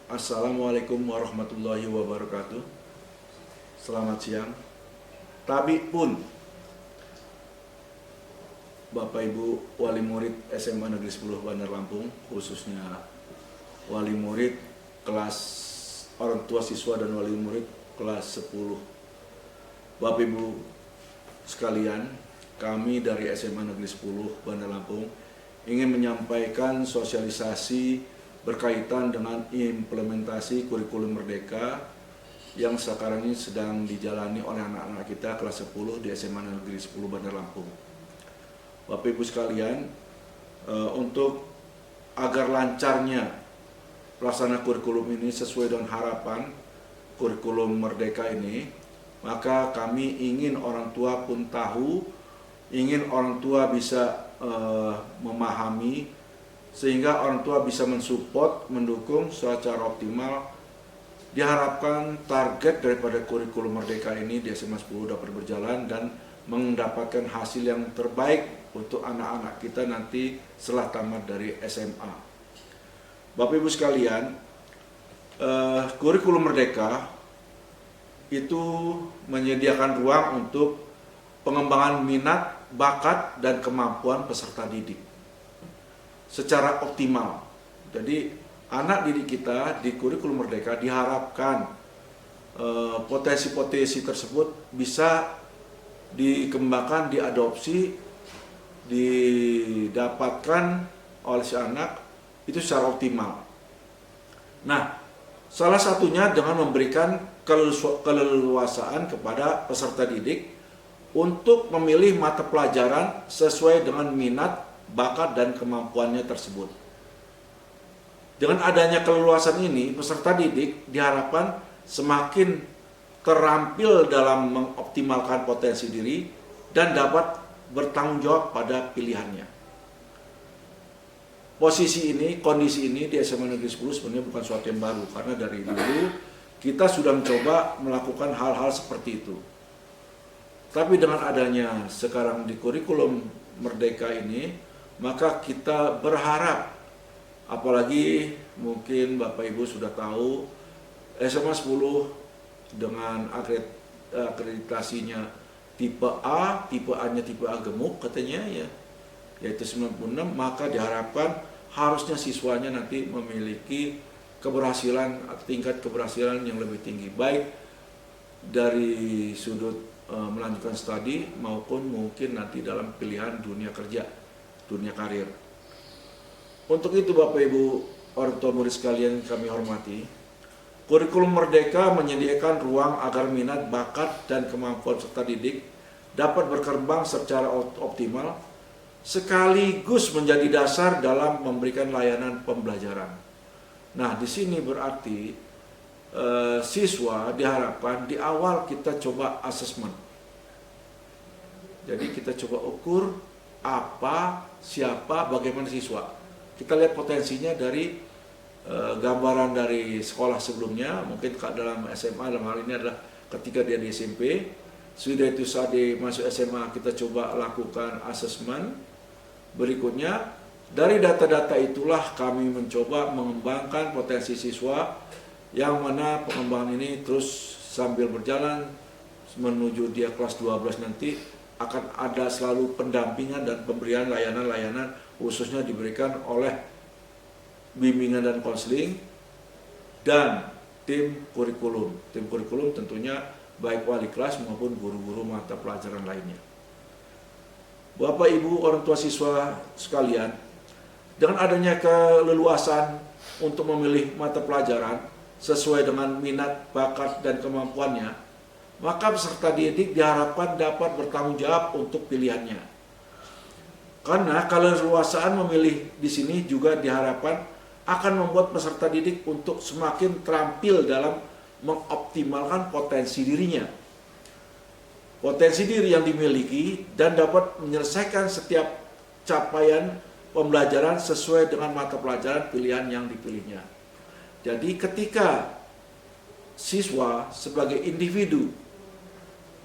Assalamualaikum warahmatullahi wabarakatuh. Selamat siang. Tapi pun Bapak Ibu wali murid SMA Negeri 10 Bandar Lampung, khususnya wali murid kelas orang tua siswa dan wali murid kelas 10. Bapak Ibu sekalian, kami dari SMA Negeri 10 Bandar Lampung ingin menyampaikan sosialisasi berkaitan dengan implementasi kurikulum Merdeka yang sekarang ini sedang dijalani oleh anak-anak kita kelas 10 di SMA Negeri 10 Bandar Lampung. Bapak Ibu sekalian, untuk agar lancarnya pelaksana kurikulum ini sesuai dengan harapan kurikulum Merdeka ini, maka kami ingin orang tua pun tahu, ingin orang tua bisa memahami, sehingga orang tua bisa mensupport, mendukung secara optimal. Diharapkan target daripada kurikulum Merdeka ini di SMA 10 dapat berjalan dan mendapatkan hasil yang terbaik untuk anak-anak kita nanti setelah tamat dari SMA. Bapak Ibu sekalian, kurikulum Merdeka itu menyediakan ruang untuk pengembangan minat, bakat, dan kemampuan peserta didik secara optimal. Jadi anak didik kita di kurikulum Merdeka diharapkan potensi-potensi tersebut bisa dikembangkan, diadopsi, didapatkan oleh si anak itu secara optimal. Nah, salah satunya dengan memberikan keleluasaan kepada peserta didik untuk memilih mata pelajaran sesuai dengan minat, bakat, dan kemampuannya tersebut. Dengan adanya keleluasan ini, peserta didik diharapkan semakin terampil dalam mengoptimalkan potensi diri dan dapat bertanggung jawab pada pilihannya. Posisi ini, kondisi ini di SMA Negeri 10 sebenarnya bukan suatu yang baru, karena dari dulu kita sudah mencoba melakukan hal-hal seperti itu. Tapi dengan adanya sekarang di kurikulum Merdeka ini, maka kita berharap, apalagi mungkin Bapak Ibu sudah tahu, SMA 10 dengan akreditasinya tipe A, tipe A-nya tipe A gemuk katanya ya, yaitu 96, maka diharapkan harusnya siswanya nanti memiliki keberhasilan, tingkat keberhasilan yang lebih tinggi, baik dari sudut melanjutkan studi maupun mungkin nanti dalam pilihan dunia kerja, dunia karir. Untuk itu Bapak Ibu orang tua murid sekalian kami hormati, kurikulum Merdeka menyediakan ruang agar minat, bakat, dan kemampuan peserta didik dapat berkembang secara optimal sekaligus menjadi dasar dalam memberikan layanan pembelajaran. Nah, di sini berarti siswa diharapkan di awal kita coba asesmen. Jadi kita coba ukur apa, siapa, bagaimana siswa. Kita lihat potensinya dari gambaran dari sekolah sebelumnya, mungkin dalam SMA, dalam hal ini adalah ketika dia di SMP, sudah itu saat dia masuk SMA kita coba lakukan asesmen. Berikutnya, dari data-data itulah kami mencoba mengembangkan potensi siswa, yang mana pengembangan ini terus sambil berjalan menuju dia kelas 12 nanti akan ada selalu pendampingan dan pemberian layanan-layanan khususnya diberikan oleh bimbingan dan konseling dan tim kurikulum. Tim kurikulum tentunya baik wali kelas maupun guru-guru mata pelajaran lainnya. Bapak Ibu orang tua siswa sekalian, dengan adanya keleluasan untuk memilih mata pelajaran sesuai dengan minat, bakat, dan kemampuannya, maka peserta didik diharapkan dapat bertanggung jawab untuk pilihannya. Karena keleluasaan memilih di sini juga diharapkan akan membuat peserta didik untuk semakin terampil dalam mengoptimalkan potensi dirinya. Potensi diri yang dimiliki dan dapat menyelesaikan setiap capaian pembelajaran sesuai dengan mata pelajaran pilihan yang dipilihnya. Jadi ketika siswa sebagai individu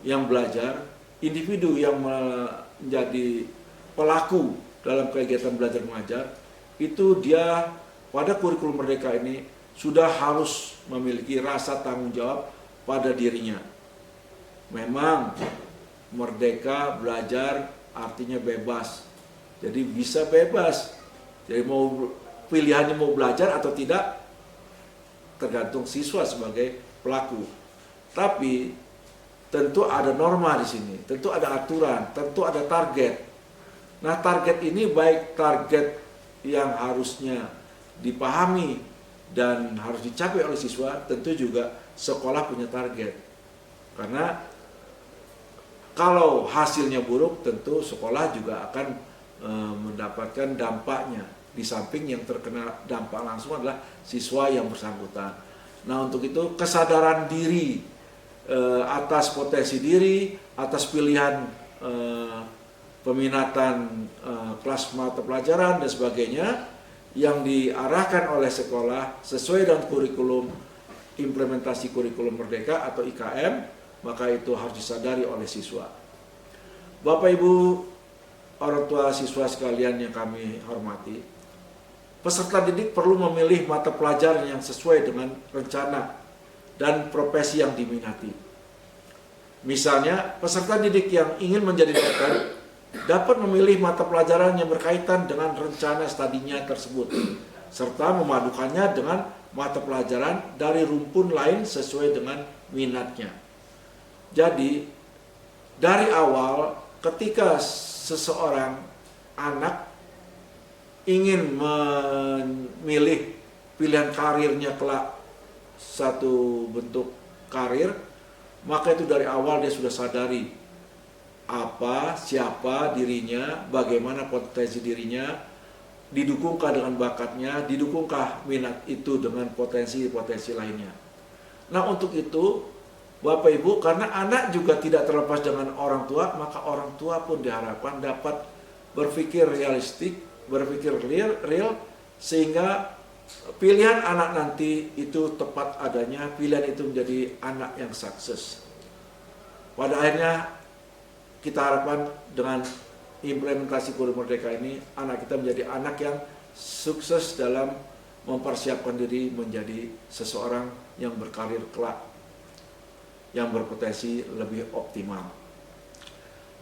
yang belajar, individu yang menjadi pelaku dalam kegiatan belajar mengajar, itu dia pada kurikulum Merdeka ini sudah harus memiliki rasa tanggung jawab pada dirinya. Memang merdeka belajar artinya bebas. Jadi bisa bebas. Jadi mau pilihannya mau belajar atau tidak tergantung siswa sebagai pelaku. Tapi tentu ada norma di sini, tentu ada aturan, tentu ada target. Nah, target ini baik target yang harusnya dipahami dan harus dicapai oleh siswa, tentu juga sekolah punya target. Karena kalau hasilnya buruk, tentu sekolah juga akan mendapatkan dampaknya. Di samping yang terkena dampak langsung adalah siswa yang bersangkutan. Nah, untuk itu kesadaran diri atas potensi diri, atas pilihan peminatan kelas mata pelajaran dan sebagainya yang diarahkan oleh sekolah sesuai dengan kurikulum implementasi kurikulum merdeka atau IKM, maka itu harus disadari oleh siswa. Bapak Ibu orang tua siswa sekalian yang kami hormati, peserta didik perlu memilih mata pelajaran yang sesuai dengan rencana dan profesi yang diminati. Misalnya, peserta didik yang ingin menjadi dokter dapat memilih mata pelajaran yang berkaitan dengan rencana studinya tersebut, serta memadukannya dengan mata pelajaran dari rumpun lain sesuai dengan minatnya. Jadi, dari awal ketika seseorang anak ingin memilih pilihan karirnya kelak satu bentuk karir, maka itu dari awal dia sudah sadari apa, siapa dirinya, bagaimana potensi dirinya, didukungkah dengan bakatnya, didukungkah minat itu dengan potensi-potensi lainnya. Nah, untuk itu Bapak Ibu, karena anak juga tidak terlepas dengan orang tua, maka orang tua pun diharapkan dapat berpikir realistik, berpikir real, sehingga pilihan anak nanti itu tepat adanya, pilihan itu menjadi anak yang sukses. Pada akhirnya kita harapkan dengan implementasi kurikulum merdeka ini, anak kita menjadi anak yang sukses dalam mempersiapkan diri menjadi seseorang yang berkarir kelak, yang berpotensi lebih optimal.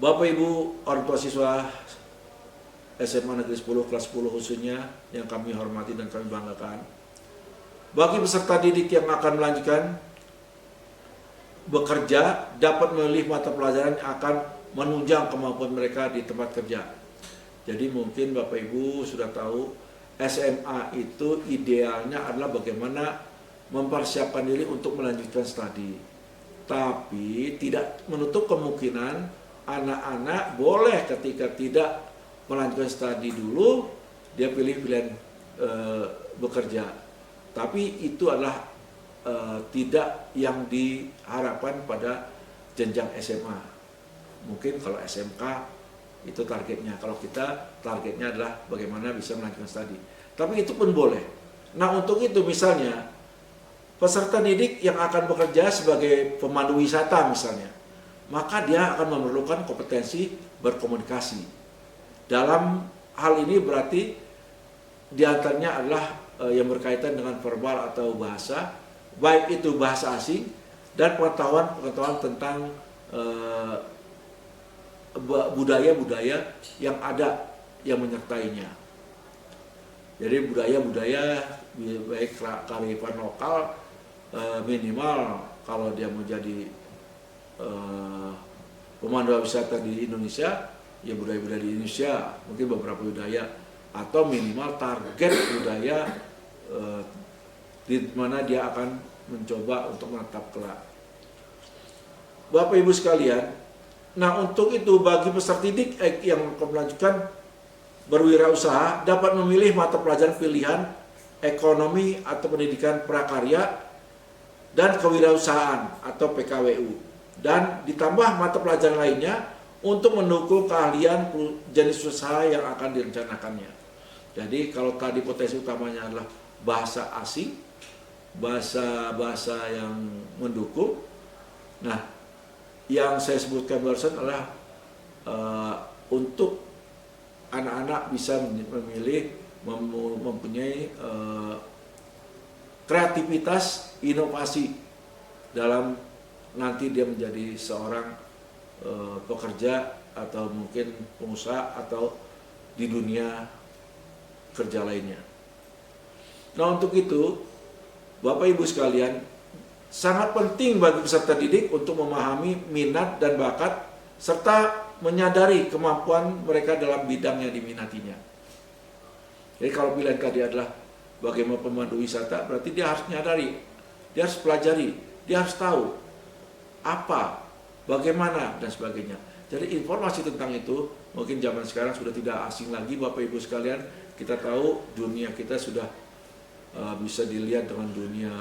Bapak Ibu orang tua siswa SMA Negeri 10 kelas 10 khususnya yang kami hormati dan kami banggakan, bagi peserta didik yang akan melanjutkan bekerja dapat memilih mata pelajaran yang akan menunjang kemampuan mereka di tempat kerja. Jadi mungkin Bapak Ibu sudah tahu SMA itu idealnya adalah bagaimana mempersiapkan diri untuk melanjutkan studi. Tapi tidak menutup kemungkinan anak-anak boleh ketika tidak melanjutkan studi dulu, dia pilih pilihan bekerja. Tapi itu adalah tidak yang diharapkan pada jenjang SMA. Mungkin kalau SMK itu targetnya, kalau kita targetnya adalah bagaimana bisa melanjutkan studi. Tapi itu pun boleh. Nah, untuk itu misalnya peserta didik yang akan bekerja sebagai pemandu wisata misalnya, maka dia akan memerlukan kompetensi berkomunikasi. Dalam hal ini berarti diantaranya adalah yang berkaitan dengan verbal atau bahasa, baik itu bahasa asing dan pengetahuan tentang budaya-budaya yang ada yang menyertainya. Jadi budaya-budaya baik kearifan lokal, minimal kalau dia mau jadi pemandu wisata di Indonesia, ya budaya-budaya di Indonesia, mungkin beberapa budaya, atau minimal target budaya di mana dia akan mencoba untuk menetap kelak. Bapak Ibu sekalian, nah untuk itu bagi peserta didik yang melanjutkan berwirausaha dapat memilih mata pelajaran pilihan ekonomi atau pendidikan prakarya dan kewirausahaan atau PKWU, dan ditambah mata pelajaran lainnya untuk mendukung keahlian jenis usaha yang akan direncanakannya. Jadi kalau tadi potensi utamanya adalah bahasa asing, bahasa yang mendukung, nah yang saya sebutkan barusan adalah untuk anak-anak bisa memilih mempunyai kreativitas, inovasi dalam nanti dia menjadi seorang pekerja atau mungkin pengusaha atau di dunia kerja lainnya. Nah, untuk itu Bapak Ibu sekalian, sangat penting bagi peserta didik untuk memahami minat dan bakat serta menyadari kemampuan mereka dalam bidang yang diminatinya. Jadi kalau pilihan tadi adalah bagaimana pemandu wisata, berarti dia harus menyadari, dia harus pelajari, dia harus tahu apa, bagaimana, dan sebagainya. Jadi informasi tentang itu mungkin zaman sekarang sudah tidak asing lagi Bapak Ibu sekalian. Kita tahu dunia kita sudah bisa dilihat dengan dunia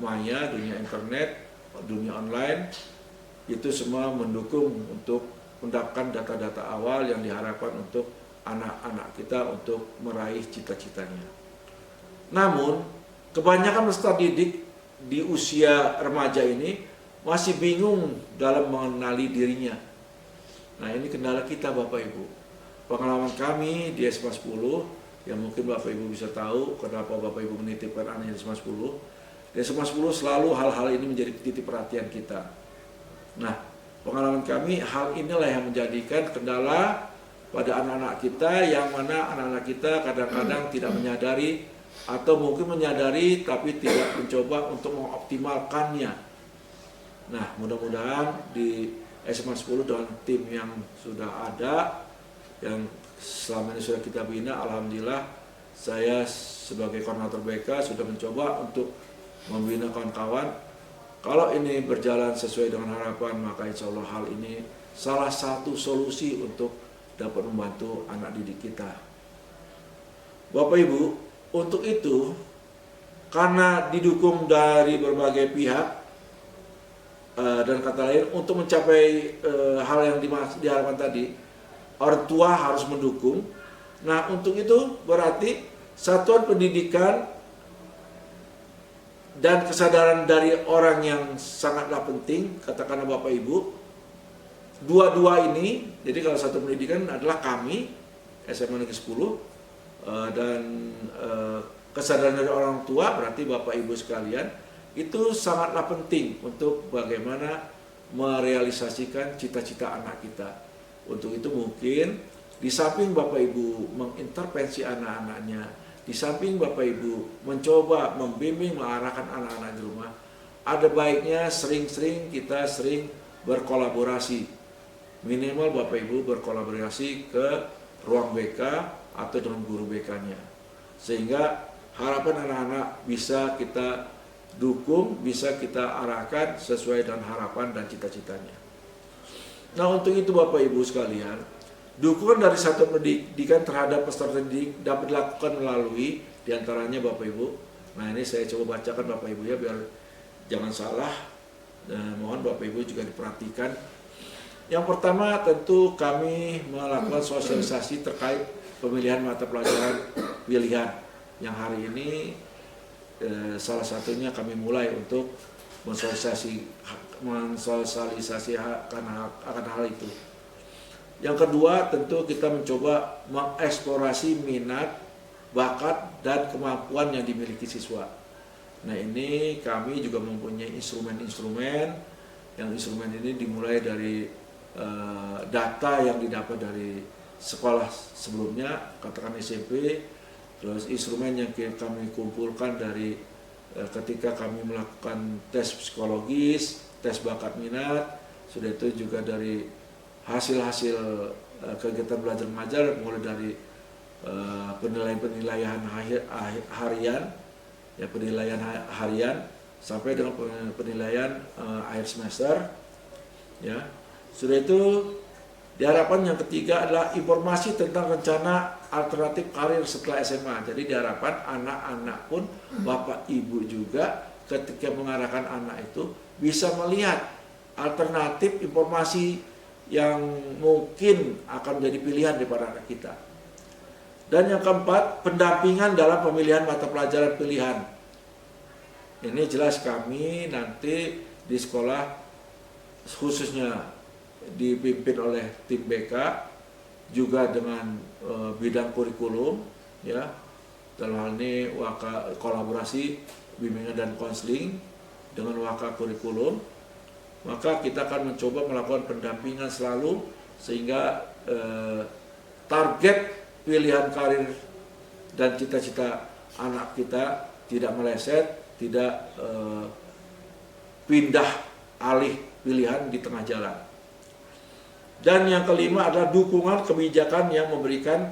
maya, dunia internet, dunia online. Itu semua mendukung untuk mendapatkan data-data awal yang diharapkan untuk anak-anak kita untuk meraih cita-citanya. Namun, kebanyakan peserta didik di usia remaja ini masih bingung dalam mengenali dirinya. Nah, ini kendala kita Bapak Ibu. Pengalaman kami di SMA 10, yang mungkin Bapak Ibu bisa tahu kenapa Bapak Ibu menitipkan anaknya di SMA 10. Di SMA 10 selalu hal-hal ini menjadi titik perhatian kita. Nah, pengalaman kami, hal inilah yang menjadikan kendala pada anak-anak kita, yang mana anak-anak kita kadang-kadang tidak menyadari atau mungkin menyadari tapi tidak mencoba untuk mengoptimalkannya. Nah, mudah-mudahan di SMA 10 dengan tim yang sudah ada, yang selama ini sudah kita bina, alhamdulillah saya sebagai koordinator BK sudah mencoba untuk membina kawan-kawan. Kalau ini berjalan sesuai dengan harapan, maka insya Allah hal ini salah satu solusi untuk dapat membantu anak didik kita. Bapak Ibu, untuk itu karena didukung dari berbagai pihak dan kata lain untuk mencapai hal yang diharapkan tadi, orang tua harus mendukung. Nah, untuk itu berarti satuan pendidikan dan kesadaran dari orang yang sangatlah penting, katakanlah Bapak Ibu. Dua-dua ini, jadi kalau satu pendidikan adalah kami, SMA Negeri 10, dan kesadaran dari orang tua berarti Bapak Ibu sekalian, itu sangatlah penting untuk bagaimana merealisasikan cita-cita anak kita. Untuk itu mungkin di samping Bapak Ibu mengintervensi anak-anaknya, di samping Bapak Ibu mencoba membimbing mengarahkan anak-anak di rumah, ada baiknya sering-sering kita berkolaborasi. Minimal Bapak Ibu berkolaborasi ke ruang BK atau dengan guru BK-nya. Sehingga harapan anak-anak bisa kita dukung, bisa kita arahkan sesuai dengan harapan dan cita-citanya. Nah, untuk itu Bapak Ibu sekalian, dukungan dari satuan pendidikan terhadap peserta didik dapat dilakukan melalui diantaranya Bapak Ibu. Nah, ini saya coba bacakan Bapak Ibu ya, biar jangan salah. Mohon Bapak Ibu juga diperhatikan. Yang pertama tentu kami melakukan sosialisasi terkait pemilihan mata pelajaran pilihan, yang hari ini salah satunya kami mulai untuk mensosialisasi akan hal itu. Yang kedua tentu kita mencoba mengeksplorasi minat, bakat, dan kemampuan yang dimiliki siswa. Nah, ini kami juga mempunyai instrumen-instrumen, yang instrumen ini dimulai dari data yang didapat dari sekolah sebelumnya, katakan SMP, terus instrumen yang kami kumpulkan dari ketika kami melakukan tes psikologis, tes bakat minat, sudah itu juga dari hasil-hasil kegiatan belajar mengajar, mulai dari penilaian harian, ya penilaian harian sampai dengan penilaian akhir semester, ya. Sudah itu diharapkan yang ketiga adalah informasi tentang rencana alternatif karir setelah SMA. Jadi diharapkan anak-anak pun, Bapak Ibu juga ketika mengarahkan anak itu bisa melihat alternatif informasi yang mungkin akan menjadi pilihan daripada anak kita. Dan yang keempat, pendampingan dalam pemilihan mata pelajaran pilihan. Ini jelas kami nanti di sekolah khususnya dipimpin oleh tim BK juga dengan bidang kurikulum, ya, dalam hal ini kolaborasi bimbingan dan konseling dengan waka kurikulum, maka kita akan mencoba melakukan pendampingan selalu sehingga target pilihan karir dan cita-cita anak kita tidak meleset, tidak pindah alih pilihan di tengah jalan. Dan yang kelima adalah dukungan kebijakan yang memberikan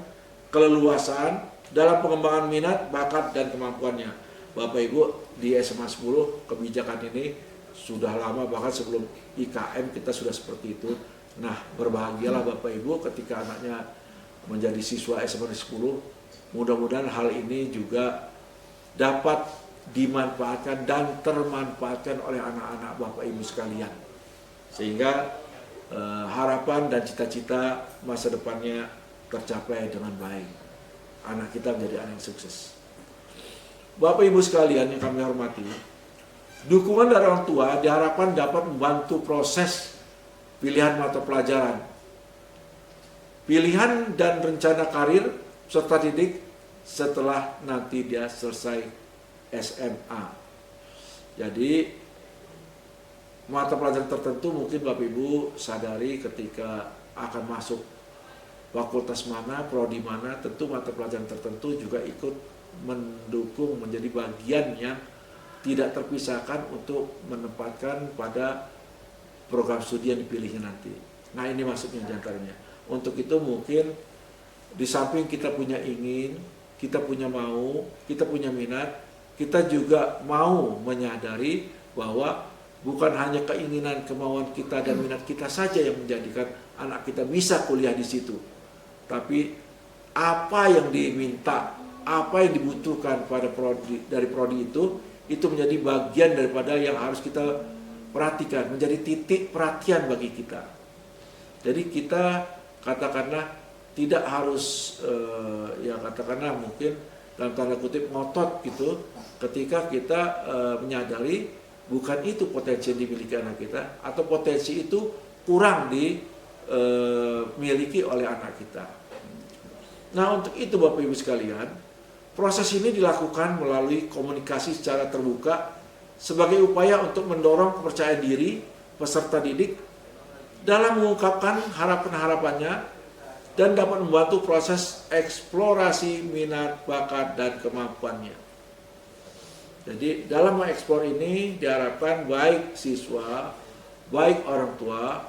keleluasaan dalam pengembangan minat, bakat, dan kemampuannya. Bapak Ibu, di SMA 10 kebijakan ini sudah lama, bahkan sebelum IKM kita sudah seperti itu. Nah, berbahagialah Bapak Ibu ketika anaknya menjadi siswa SMA 10. Mudah-mudahan hal ini juga dapat dimanfaatkan dan termanfaatkan oleh anak-anak Bapak Ibu sekalian. Sehingga harapan dan cita-cita masa depannya tercapai dengan baik. Anak kita menjadi anak yang sukses. Bapak Ibu sekalian yang kami hormati, dukungan dari orang tua diharapkan dapat membantu proses pilihan mata pelajaran, pilihan dan rencana karir serta didik setelah nanti dia selesai SMA. Jadi mata pelajaran tertentu mungkin Bapak Ibu sadari ketika akan masuk fakultas mana, prodi mana, tentu mata pelajaran tertentu juga ikut mendukung menjadi bagian yang tidak terpisahkan untuk menempatkan pada program studi yang dipilihnya nanti. Nah, ini maksudnya diantaranya. Untuk itu mungkin di samping kita punya ingin, kita punya mau, kita punya minat, kita juga mau menyadari bahwa bukan hanya keinginan, kemauan kita dan minat kita saja yang menjadikan anak kita bisa kuliah di situ. Tapi apa yang diminta, apa yang dibutuhkan pada dari prodi itu menjadi bagian daripada yang harus kita perhatikan, menjadi titik perhatian bagi kita. Jadi kita katakanlah tidak harus katakanlah mungkin dalam tanda kutip ngotot gitu ketika kita menyadari bukan itu potensi yang dimiliki anak kita, atau potensi itu kurang dimiliki oleh anak kita. Nah, untuk itu Bapak Ibu sekalian, proses ini dilakukan melalui komunikasi secara terbuka sebagai upaya untuk mendorong kepercayaan diri peserta didik dalam mengungkapkan harapan-harapannya dan dapat membantu proses eksplorasi minat, bakat, dan kemampuannya. Jadi dalam mengeksplor ini diharapkan baik siswa, baik orang tua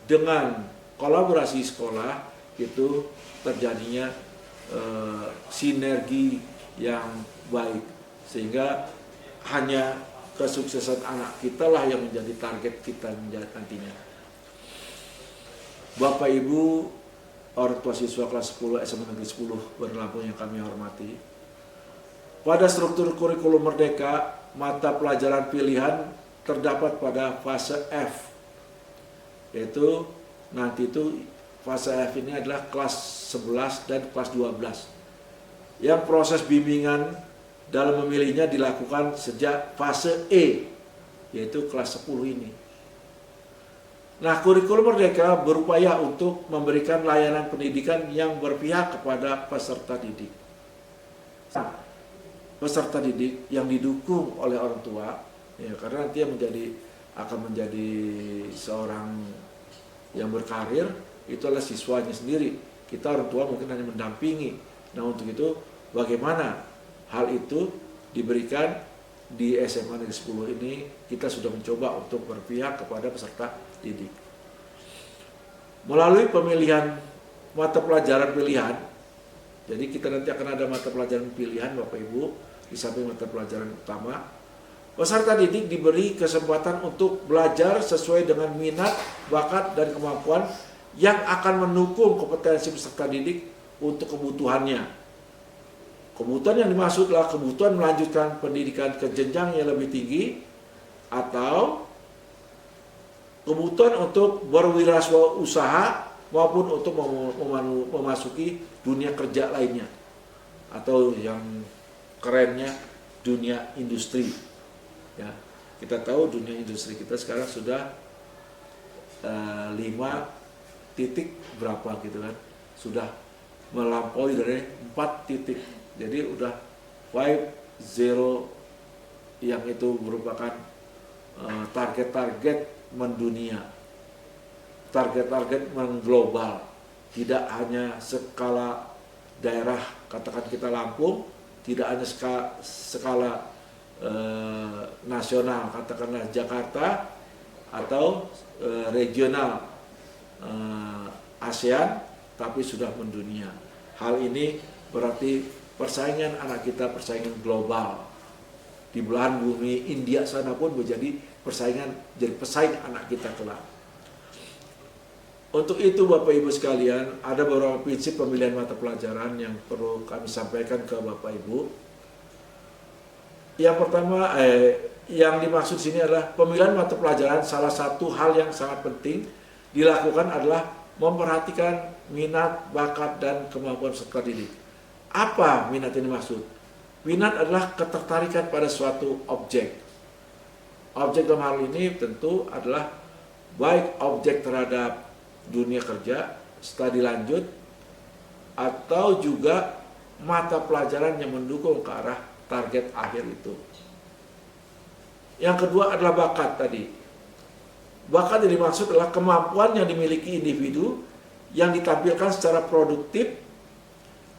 dengan kolaborasi sekolah itu terjadinya sinergi yang baik, sehingga hanya kesuksesan anak kita lah yang menjadi target kita nantinya. Bapak Ibu orang tua siswa kelas 10 SMA Negeri 10 Bandar Lampung yang kami hormati, pada struktur kurikulum Merdeka mata pelajaran pilihan terdapat pada fase F, yaitu nanti itu fase F ini adalah kelas 11 dan kelas 12. Yang proses bimbingan dalam memilihnya dilakukan sejak fase E, yaitu kelas 10 ini. Nah, kurikulum Merdeka berupaya untuk memberikan layanan pendidikan yang berpihak kepada peserta didik. Peserta didik yang didukung oleh orang tua, ya, karena nanti akan menjadi seorang yang berkarir, itu adalah siswanya sendiri. Kita orang tua mungkin hanya mendampingi. Nah, untuk itu bagaimana hal itu diberikan di SMA Negeri 10 ini, kita sudah mencoba untuk berpihak kepada peserta didik. Melalui pemilihan mata pelajaran pilihan, jadi kita nanti akan ada mata pelajaran pilihan Bapak Ibu, di samping mata pelajaran utama. Peserta didik diberi kesempatan untuk belajar sesuai dengan minat, bakat, dan kemampuan yang akan mendukung kompetensi peserta didik untuk kebutuhannya. Kebutuhan yang dimaksud adalah kebutuhan melanjutkan pendidikan ke jenjang yang lebih tinggi atau kebutuhan untuk berwirausaha maupun untuk memasuki dunia kerja lainnya, atau yang kerennya dunia industri. Ya, kita tahu dunia industri kita sekarang sudah 5 titik berapa gitu kan, sudah melampaui dari 4 titik. Jadi udah 5.0 yang itu merupakan target-target mendunia, target-target mengglobal, tidak hanya skala daerah, katakan kita Lampung, tidak hanya skala nasional, katakanlah Jakarta, atau regional ASEAN, tapi sudah mendunia. Hal ini berarti persaingan anak kita persaingan global. Di belahan bumi India sana pun menjadi persaingan, jadi pesaing anak kita kelak. Untuk itu Bapak Ibu sekalian, ada beberapa prinsip pemilihan mata pelajaran yang perlu kami sampaikan ke Bapak Ibu. Yang pertama, yang dimaksud sini adalah pemilihan mata pelajaran, salah satu hal yang sangat penting dilakukan adalah memperhatikan minat, bakat, dan kemampuan peserta didik. Apa minat ini maksud? Minat adalah ketertarikan pada suatu objek. Objek dalam hal ini tentu adalah baik objek terhadap dunia kerja, studi lanjut, atau juga mata pelajaran yang mendukung ke arah target akhir itu. Yang kedua adalah bakat tadi. Bakat yang dimaksud adalah kemampuan yang dimiliki individu yang ditampilkan secara produktif,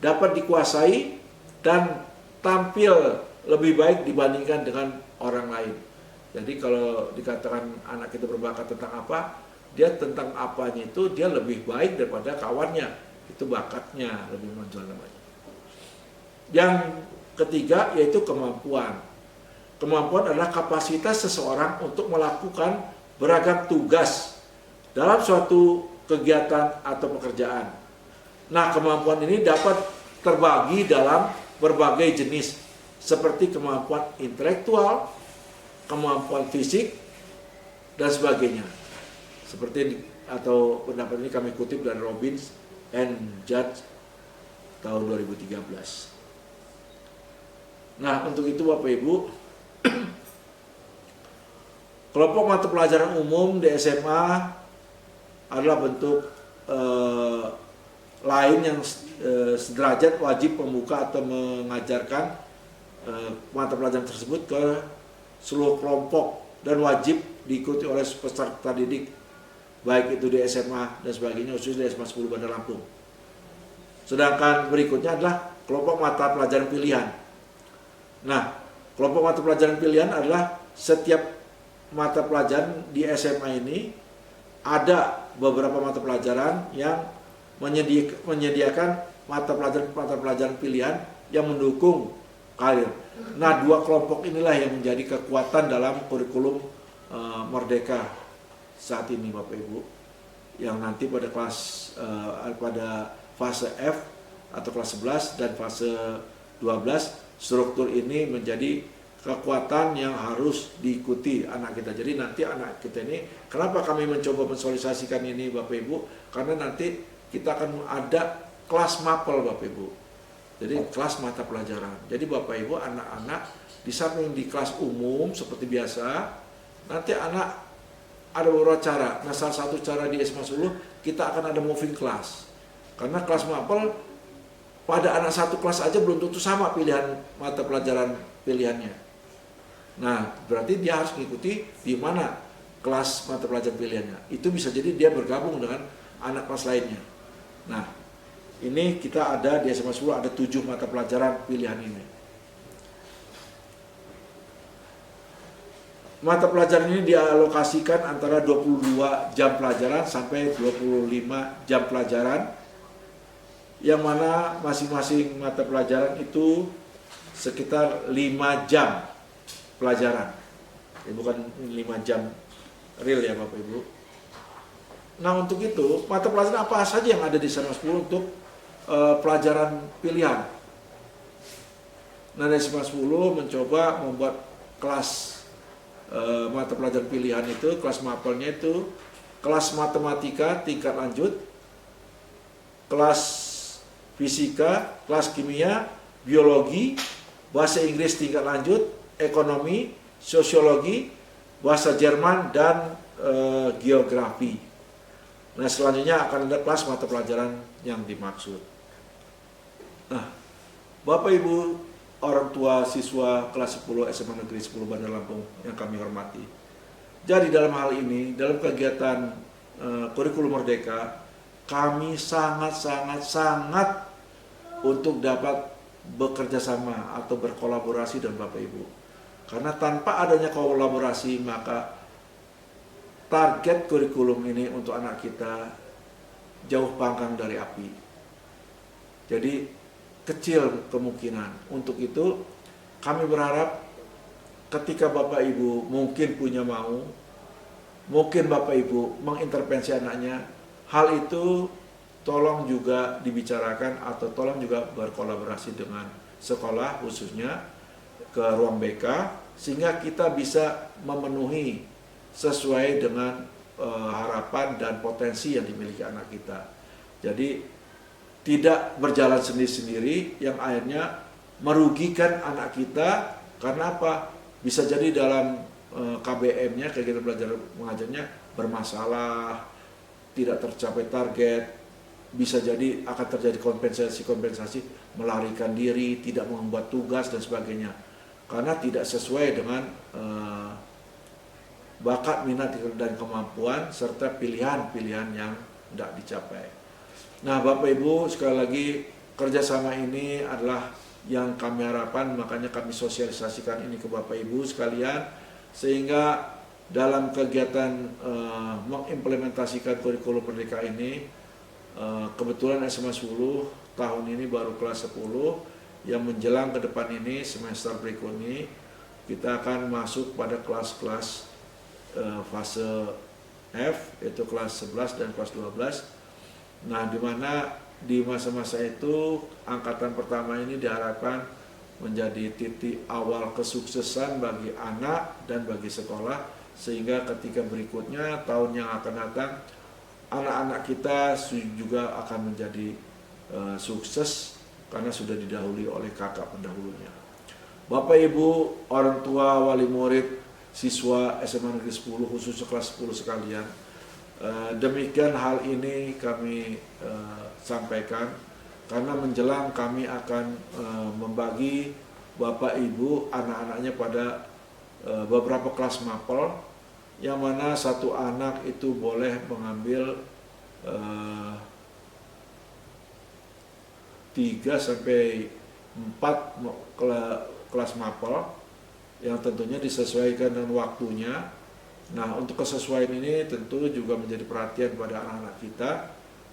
dapat dikuasai, dan tampil lebih baik dibandingkan dengan orang lain. Jadi kalau dikatakan anak kita berbakat tentang apa, dia tentang apanya itu dia lebih baik daripada kawannya. Itu bakatnya lebih menonjol namanya. Yang ketiga yaitu kemampuan. Kemampuan adalah kapasitas seseorang untuk melakukan beragam tugas dalam suatu kegiatan atau pekerjaan. Nah, kemampuan ini dapat terbagi dalam berbagai jenis, seperti kemampuan intelektual, kemampuan fisik, dan sebagainya. Seperti atau pendapat ini kami kutip dari Robbins and Judge tahun 2013. Nah, untuk itu Bapak Ibu, kelompok mata pelajaran umum di SMA adalah bentuk lain yang sederajat wajib membuka atau mengajarkan mata pelajaran tersebut ke seluruh kelompok dan wajib diikuti oleh peserta didik, baik itu di SMA dan sebagainya, khususnya di SMA 10 Bandar Lampung. Sedangkan berikutnya adalah kelompok mata pelajaran pilihan. Nah, kelompok mata pelajaran pilihan adalah setiap mata pelajaran di SMA ini ada beberapa mata pelajaran yang menyediakan mata pelajaran pilihan yang mendukung karir. Nah, dua kelompok inilah yang menjadi kekuatan dalam kurikulum Merdeka saat ini Bapak Ibu, yang nanti pada pada fase F atau kelas 11 dan fase 12 struktur ini menjadi kekuatan yang harus diikuti anak kita. Jadi nanti anak kita ini, kenapa kami mencoba mensosialisasikan ini Bapak Ibu? Karena nanti kita akan ada kelas mapel Bapak Ibu. Jadi kelas mata pelajaran. Jadi Bapak Ibu, anak-anak di samping di kelas umum seperti biasa, nanti anak ada beberapa cara. Nah, salah satu cara di SMA 10 kita akan ada moving class. Karena kelas mapel pada anak satu kelas aja belum tentu sama pilihan mata pelajaran pilihannya. Nah, berarti dia harus mengikuti di mana kelas mata pelajaran pilihannya. Itu bisa jadi dia bergabung dengan anak kelas lainnya. Nah, ini kita ada di SMA 10 ada 7 mata pelajaran pilihan ini. Mata pelajaran ini dialokasikan antara 22 jam pelajaran sampai 25 jam pelajaran, yang mana masing-masing mata pelajaran itu sekitar 5 jam pelajaran. Ya, bukan 5 jam real ya Bapak Ibu. Nah, untuk itu mata pelajaran apa saja yang ada di SMA 10 untuk pelajaran pilihan. Nah, di SMA 10 mencoba membuat kelas mata pelajaran pilihan itu, kelas mapelnya itu kelas matematika tingkat lanjut, kelas fisika, kelas kimia, biologi, bahasa Inggris tingkat lanjut, ekonomi, sosiologi, bahasa Jerman, dan geografi. Nah, selanjutnya akan ada kelas mata pelajaran yang dimaksud. Nah, Bapak Ibu orang tua siswa kelas 10 SMA Negeri 10 Bandar Lampung yang kami hormati. Jadi dalam hal ini, dalam kegiatan kurikulum Merdeka, kami sangat untuk dapat bekerja sama atau berkolaborasi dengan Bapak Ibu. Karena tanpa adanya kolaborasi, maka target kurikulum ini untuk anak kita jauh panggang dari api. Jadi kecil kemungkinan. Untuk itu kami berharap ketika Bapak Ibu mungkin punya mungkin Bapak Ibu mengintervensi anaknya, hal itu tolong juga dibicarakan atau tolong juga berkolaborasi dengan sekolah khususnya ke ruang BK sehingga kita bisa memenuhi sesuai dengan harapan dan potensi yang dimiliki anak kita. Jadi tidak berjalan sendiri-sendiri yang akhirnya merugikan anak kita. Karena apa? Bisa jadi dalam KBM-nya, kegiatan belajar mengajarnya bermasalah, tidak tercapai target, bisa jadi akan terjadi kompensasi, melarikan diri, tidak membuat tugas dan sebagainya. Karena tidak sesuai dengan bakat, minat, dan kemampuan serta pilihan-pilihan yang tidak dicapai. Nah, Bapak Ibu, sekali lagi kerjasama ini adalah yang kami harapkan, makanya kami sosialisasikan ini ke Bapak Ibu sekalian, sehingga dalam kegiatan mengimplementasikan kurikulum Merdeka ini, kebetulan SMA 10 tahun ini baru kelas 10, yang menjelang ke depan ini semester berikut ini kita akan masuk pada kelas-kelas fase F, yaitu kelas 11 dan kelas 12. Nah, di mana di masa-masa itu angkatan pertama ini diharapkan menjadi titik awal kesuksesan bagi anak dan bagi sekolah, sehingga ketika berikutnya tahun yang akan datang anak-anak kita juga akan menjadi sukses karena sudah didahului oleh kakak pendahulunya. Bapak Ibu, orang tua, wali murid, siswa SMA Negeri 10 khususnya kelas 10 sekalian, demikian hal ini kami sampaikan karena menjelang kami akan membagi Bapak Ibu anak-anaknya pada beberapa kelas mapel, yang mana satu anak itu boleh mengambil 3 sampai 4 kelas mapel yang tentunya disesuaikan dengan waktunya. Nah, untuk kesesuaian ini tentu juga menjadi perhatian pada anak-anak kita,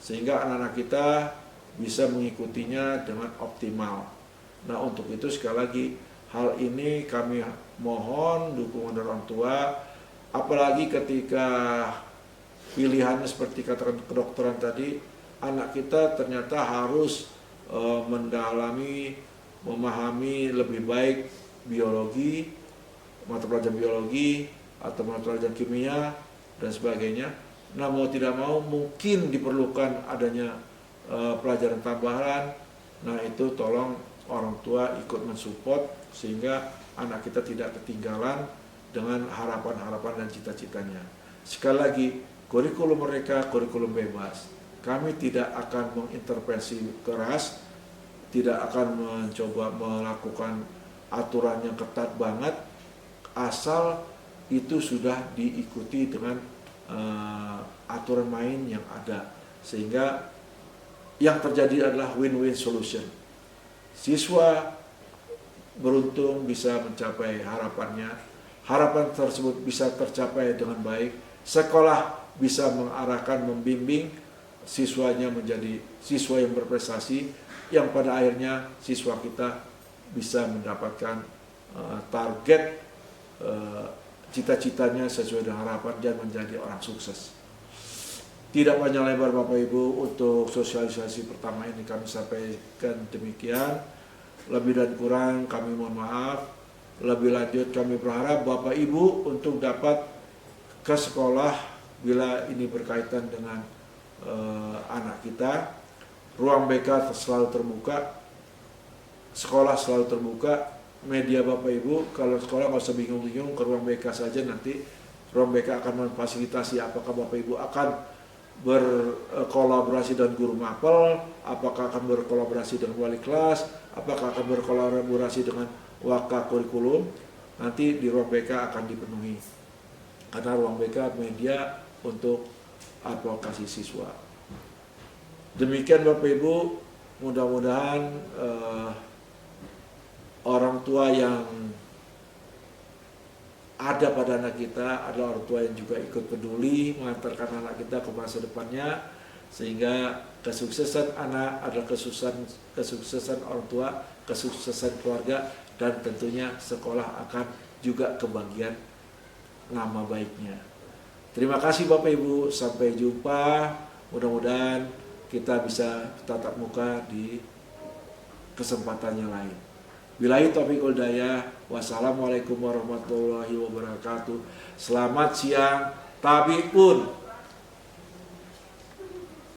sehingga anak-anak kita bisa mengikutinya dengan optimal. Nah, untuk itu sekali lagi, hal ini kami mohon dukungan dari orang tua, apalagi ketika pilihannya seperti katakan kedokteran tadi, anak kita ternyata harus mendalami, memahami lebih baik biologi, mata pelajaran biologi, atau mata pelajaran kimia dan sebagainya. Nah, mau tidak mau mungkin diperlukan adanya pelajaran tambahan. Nah, itu tolong orang tua ikut mensupport sehingga anak kita tidak ketinggalan dengan harapan-harapan dan cita-citanya. Sekali lagi, kurikulum Merdeka, kurikulum bebas. Kami tidak akan mengintervensi keras, tidak akan mencoba melakukan aturan yang ketat banget, asal itu sudah diikuti dengan aturan main yang ada, sehingga yang terjadi adalah win-win solution. Siswa beruntung bisa mencapai harapannya, harapan tersebut bisa tercapai dengan baik, sekolah bisa mengarahkan, membimbing siswanya menjadi siswa yang berprestasi, yang pada akhirnya siswa kita bisa mendapatkan target cita-citanya sesuai dengan harapan dan menjadi orang sukses. Tidak panjang lebar Bapak Ibu, untuk sosialisasi pertama ini kami sampaikan demikian. Lebih dan kurang kami mohon maaf. Lebih lanjut kami berharap Bapak Ibu untuk dapat ke sekolah bila ini berkaitan dengan anak kita. Ruang BK selalu terbuka, sekolah selalu terbuka. Media Bapak Ibu, kalau sekolah nggak usah bingung-bingung, ke ruang BK saja, nanti ruang BK akan memfasilitasi apakah Bapak Ibu akan berkolaborasi dengan guru mapel, apakah akan berkolaborasi dengan wali kelas, apakah akan berkolaborasi dengan Waka Kurikulum, nanti di ruang BK akan dipenuhi. Karena ruang BK media untuk advokasi siswa. Demikian Bapak Ibu, mudah-mudahan orang tua yang ada pada anak kita adalah orang tua yang juga ikut peduli mengantarkan anak kita ke masa depannya, sehingga kesuksesan anak adalah kesuksesan orang tua, kesuksesan keluarga, dan tentunya sekolah akan juga kebagian nama baiknya. Terima kasih Bapak Ibu, sampai jumpa. Mudah-mudahan kita bisa tatap muka di kesempatan yang lain. Billahi taufiq wal hidayah. Wassalamualaikum warahmatullahi wabarakatuh. Selamat siang, tabi'un.